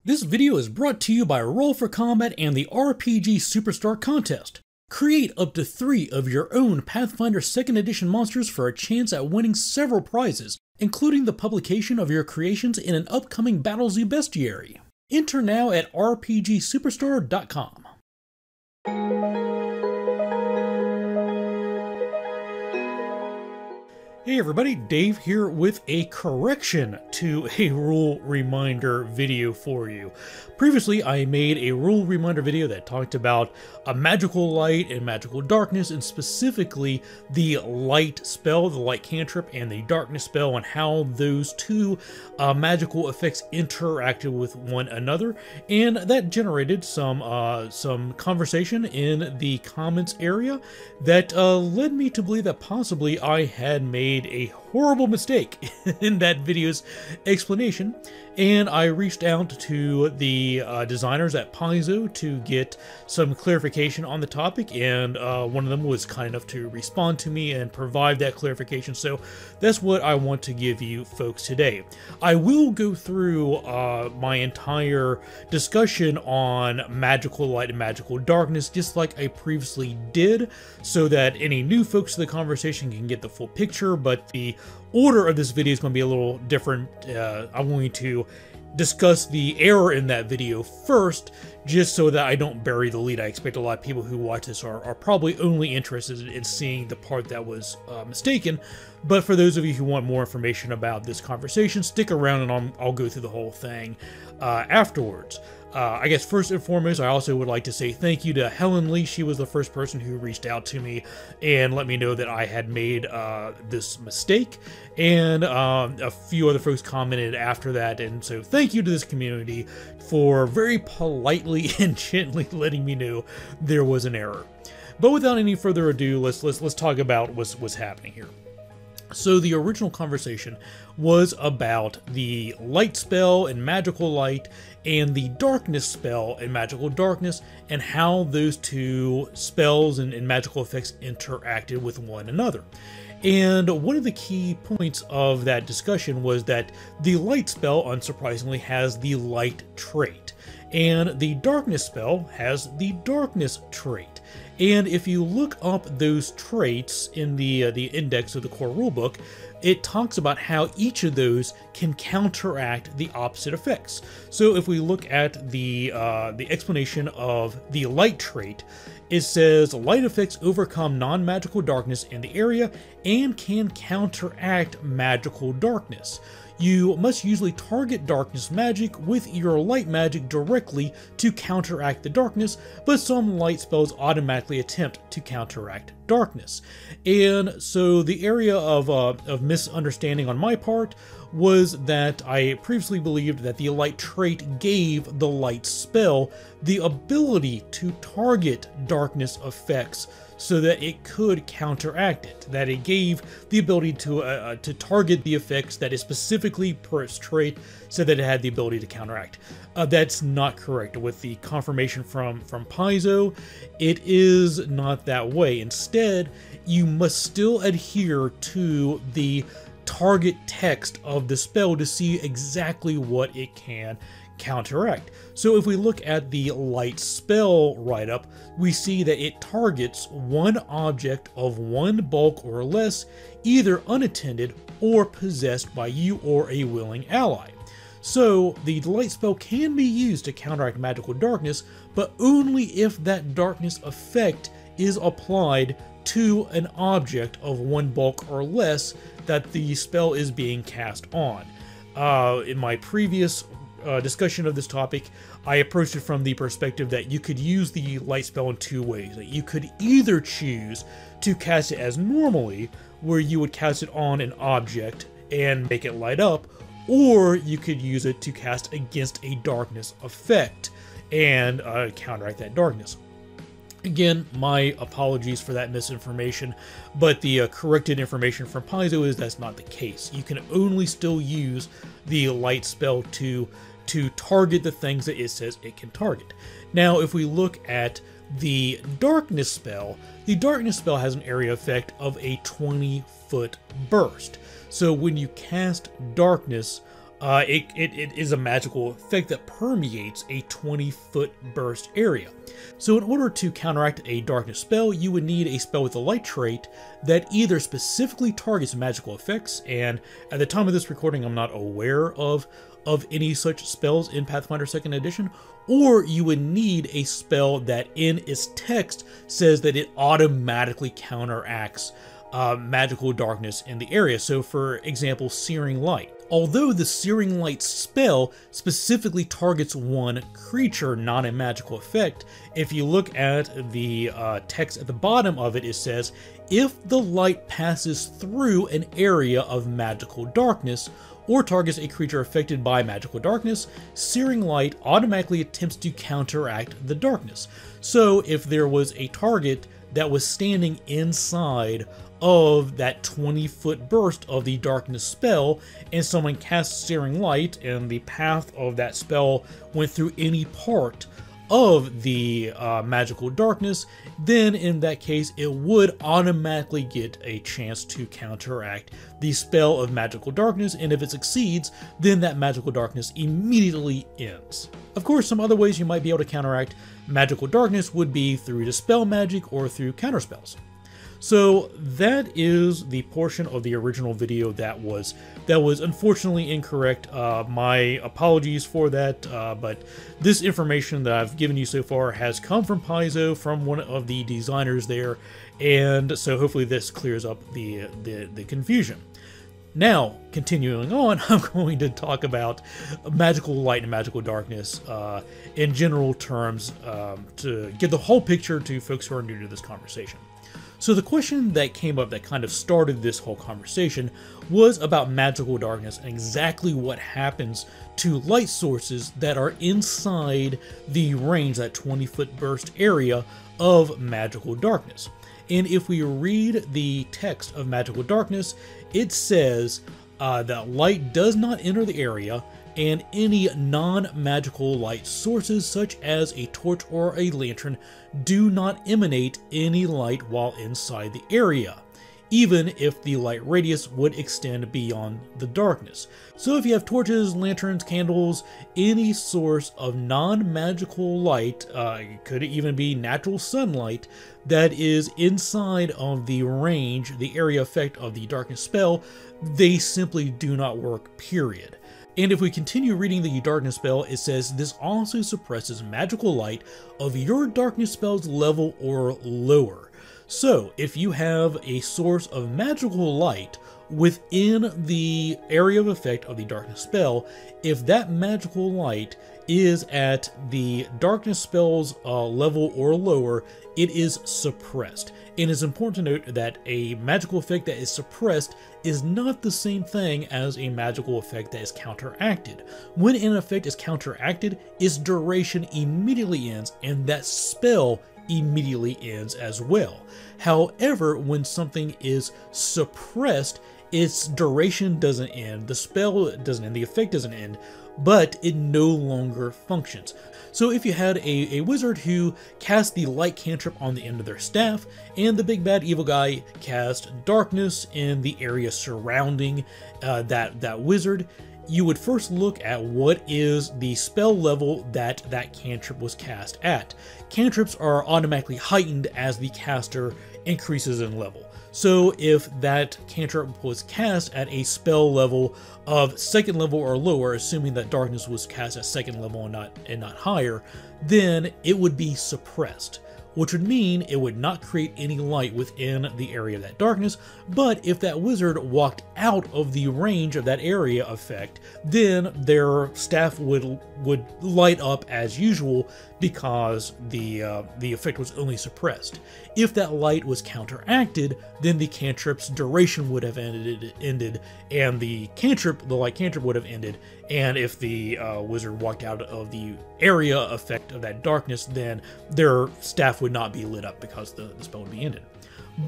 This video is brought to you by Roll for Combat and the RPG Superstar Contest. Create up to 3 of your own Pathfinder 2nd Edition monsters for a chance at winning several prizes, including the publication of your creations in an upcoming Battlezoo bestiary. Enter now at rpgsuperstar.com. Hey everybody, Dave here with a correction to a rule reminder video for you. Previously, I made a rule reminder video that talked about a magical light and magical darkness, and specifically the light spell, the light cantrip, and the darkness spell, and how those two magical effects interacted with one another, and that generated some conversation in the comments area that led me to believe that possibly I had made a horrible mistake in that video's explanation, and I reached out to the designers at Paizo to get some clarification on the topic, and one of them was kind enough to respond to me and provide that clarification, so that's what I want to give you folks today. I will go through my entire discussion on magical light and magical darkness just like I previously did, so that any new folks to the conversation can get the full picture, but the order of this video is going to be a little different. I'm going to discuss the error in that video first, just so that I don't bury the lead. I expect a lot of people who watch this are probably only interested in seeing the part that was mistaken, but for those of you who want more information about this conversation, stick around and I'll go through the whole thing afterwards. I guess first and foremost, I also would like to say thank you to Helen Lee. She was the first person who reached out to me and let me know that I had made this mistake, and a few other folks commented after that, and so thank you to this community for very politely and gently letting me know there was an error. But without any further ado, let's talk about what's happening here. So the original conversation was about the light spell and magical light and the darkness spell and magical darkness, and how those two spells and magical effects interacted with one another. And one of the key points of that discussion was that the light spell, unsurprisingly, has the light trait, and the darkness spell has the darkness trait. And if you look up those traits in the index of the core rulebook, it talks about how each of those can counteract the opposite effects. So if we look at the explanation of the light trait, it says light effects overcome non-magical darkness in the area and can counteract magical darkness. You must usually target darkness magic with your light magic directly to counteract the darkness, but some light spells automatically attempt to counteract darkness. And so the area of misunderstanding on my part was that I previously believed that the light trait gave the light spell the ability to target darkness effects so that it could counteract it, that it gave the ability to target the effects that is specifically per its trait, so that it had the ability to counteract. That's not correct. With the confirmation from Paizo, it is not that way. Instead, you must still adhere to the target text of the spell to see exactly what it can counteract. So if we look at the light spell write-up, we see that it targets one object of one bulk or less, either unattended or possessed by you or a willing ally. So the light spell can be used to counteract magical darkness, but only if that darkness effect is applied to an object of one bulk or less that the spell is being cast on. In my previous discussion of this topic, I approached it from the perspective that you could use the light spell in two ways. That you could either choose to cast it as normally, where you would cast it on an object and make it light up, or you could use it to cast against a darkness effect and counteract that darkness. Again, my apologies for that misinformation, but the corrected information from Paizo is that's not the case. You can only still use the light spell to target the things that it says it can target. Now, if we look at the darkness spell has an area effect of a 20-foot burst. So when you cast darkness it is a magical effect that permeates a 20-foot burst area. So in order to counteract a darkness spell, you would need a spell with a light trait that either specifically targets magical effects, and at the time of this recording I'm not aware of any such spells in Pathfinder 2nd edition, or you would need a spell that in its text says that it automatically counteracts magical darkness in the area. So for example, Searing Light. Although the Searing Light spell specifically targets one creature, not a magical effect, if you look at the text at the bottom of it, it says, if the light passes through an area of magical darkness or targets a creature affected by magical darkness, Searing Light automatically attempts to counteract the darkness. So if there was a target that was standing inside of that 20-foot burst of the darkness spell, and someone cast Searing Light, and the path of that spell went through any part of the magical darkness, then in that case it would automatically get a chance to counteract the spell of magical darkness, and if it succeeds, then that magical darkness immediately ends. Of course, some other ways you might be able to counteract magical darkness would be through dispel magic or through counterspells. So that is the portion of the original video that was unfortunately incorrect. My apologies for that, but this information that I've given you so far has come from Paizo, from one of the designers there, and so hopefully this clears up the confusion. Now, continuing on, I'm going to talk about magical light and magical darkness in general terms to get the whole picture to folks who are new to this conversation. So the question that came up that kind of started this whole conversation was about magical darkness and exactly what happens to light sources that are inside the range, that 20-foot burst area of magical darkness. And if we read the text of magical darkness, it says that light does not enter the area, and any non-magical light sources such as a torch or a lantern do not emanate any light while inside the area, even if the light radius would extend beyond the darkness. So if you have torches, lanterns, candles, any source of non-magical light, it could even be natural sunlight, that is inside of the range, the area effect of the darkness spell, they simply do not work, period. And if we continue reading the darkness spell, it says this also suppresses magical light of your darkness spell's level or lower. So if you have a source of magical light within the area of effect of the darkness spell, if that magical light is at the darkness spell's level or lower, it is suppressed. And it's important to note that a magical effect that is suppressed is not the same thing as a magical effect that is counteracted. When an effect is counteracted, its duration immediately ends, and that spell immediately ends as well. However, when something is suppressed, its duration doesn't end, the spell doesn't end, the effect doesn't end, but it no longer functions. So if you had a wizard who cast the light cantrip on the end of their staff, and the big bad evil guy cast darkness in the area surrounding that wizard, you would first look at what is the spell level that cantrip was cast at. Cantrips are automatically heightened as the caster increases in level. So if that cantrip was cast at a spell level of 2nd level or lower, assuming that darkness was cast at 2nd level and not higher, then it would be suppressed, which would mean it would not create any light within the area of that darkness. But if that wizard walked out of the range of that area effect, then their staff would light up as usual because the effect was only suppressed. If that light was counteracted, then the cantrip's duration would have ended, and the light cantrip would have ended. And if the wizard walked out of the area effect of that darkness, then their staff would not be lit up because the spell would be ended.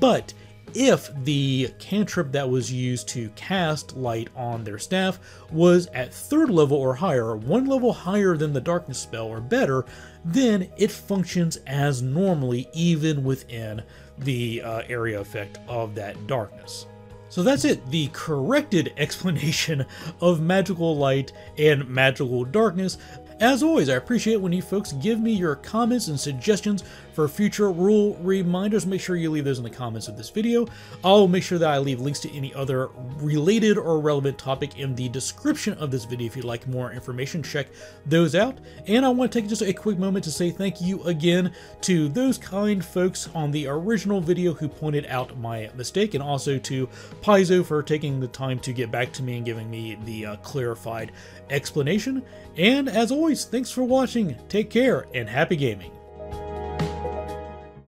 But if the cantrip that was used to cast light on their staff was at 3rd level or higher, or 1 level higher than the darkness spell or better, then it functions as normally even within the area effect of that darkness. So that's it, the corrected explanation of magical light and magical darkness. As always, I appreciate when you folks give me your comments and suggestions for future rule reminders. Make sure you leave those in the comments of this video. I'll make sure that I leave links to any other related or relevant topic in the description of this video if you'd like more information. Check those out. And I want to take just a quick moment to say thank you again to those kind folks on the original video who pointed out my mistake, and also to Paizo for taking the time to get back to me and giving me the clarified explanation. And as always, thanks for watching, take care, and happy gaming.